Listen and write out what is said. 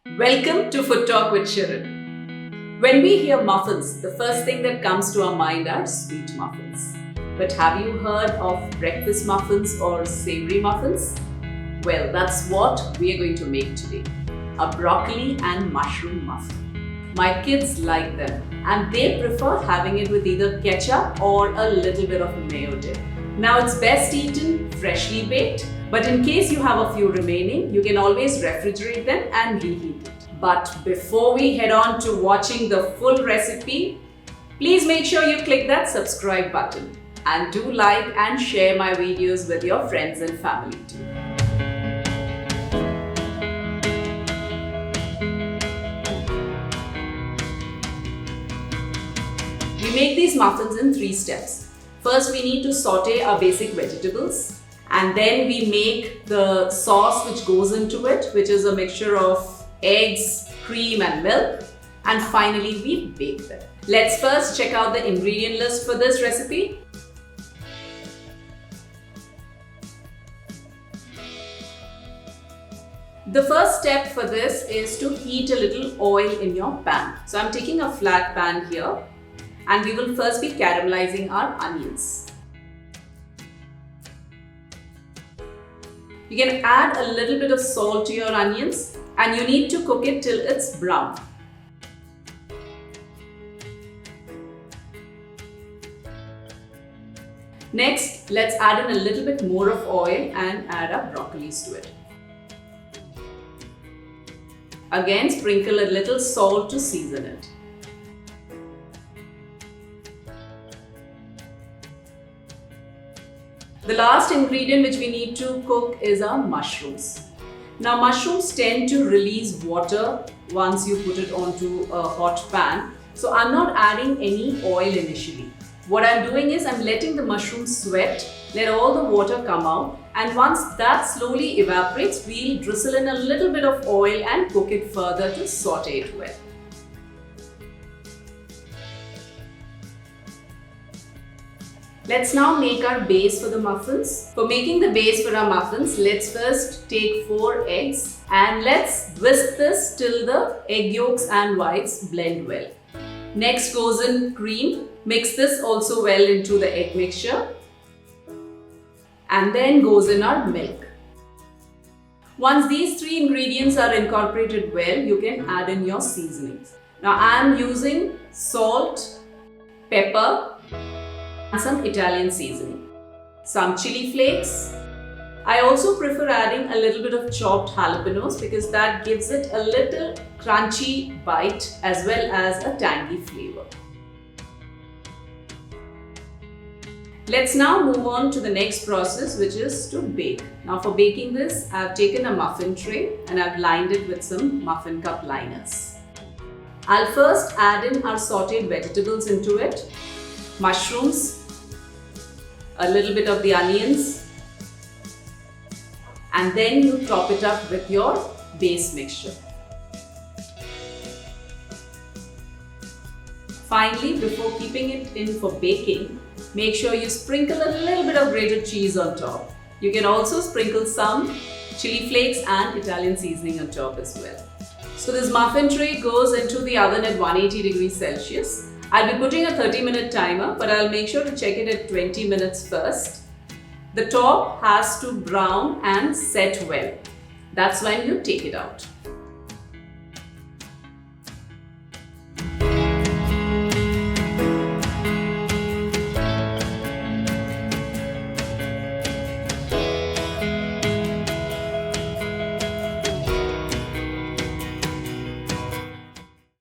Welcome to Food Talk with Sharon. When we hear muffins, the first thing that comes to our mind are sweet muffins. But have you heard of breakfast muffins or savory muffins? Well, that's what we are going to make today. A broccoli and mushroom muffin. My kids like them and they prefer having it with either ketchup or a little bit of mayo dip. Now it's best eaten freshly baked, but in case you have a few remaining, you can always refrigerate them and reheat it. But before we head on to watching the full recipe, please make sure you click that subscribe button and do like and share my videos with your friends and family too. We make these muffins in 3 steps. First, we need to saute our basic vegetables, and then we make the sauce which goes into it, which is a mixture of eggs, cream and milk, and finally we bake them. Let's first check out the ingredient list for this recipe. The first step for this is to heat a little oil in your pan. So I'm taking a flat pan here, and we will first be caramelizing our onions. You can add a little bit of salt to your onions and you need to cook it till it's brown. Next, let's add in a little bit more of oil and add our broccolis to it. Again, sprinkle a little salt to season it. The last ingredient which we need to cook is our mushrooms. Now mushrooms tend to release water once you put it onto a hot pan. So I'm not adding any oil initially. What I'm doing is I'm letting the mushrooms sweat, let all the water come out, and once that slowly evaporates, we'll drizzle in a little bit of oil and cook it further to saute it well. Let's now make our base for the muffins. For making the base for our muffins, let's first take 4 eggs and let's whisk this till the egg yolks and whites blend well. Next goes in cream. Mix this also well into the egg mixture. And then goes in our milk. Once these 3 ingredients are incorporated well, you can add in your seasonings. Now I am using salt, pepper, and some Italian seasoning, some chili flakes. I also prefer adding a little bit of chopped jalapenos because that gives it a little crunchy bite as well as a tangy flavor. Let's now move on to the next process, which is to bake. Now for baking this, I've taken a muffin tray and I've lined it with some muffin cup liners. I'll first add in our sauteed vegetables into it, mushrooms, a little bit of the onions, and then you top it up with your base mixture. Finally, before keeping it in for baking, make sure you sprinkle a little bit of grated cheese on top. You can also sprinkle some chili flakes and Italian seasoning on top as well. So this muffin tray goes into the oven at 180 degrees Celsius. I'll be putting a 30-minute timer, but I'll make sure to check it at 20 minutes first. The top has to brown and set well. That's when you take it out.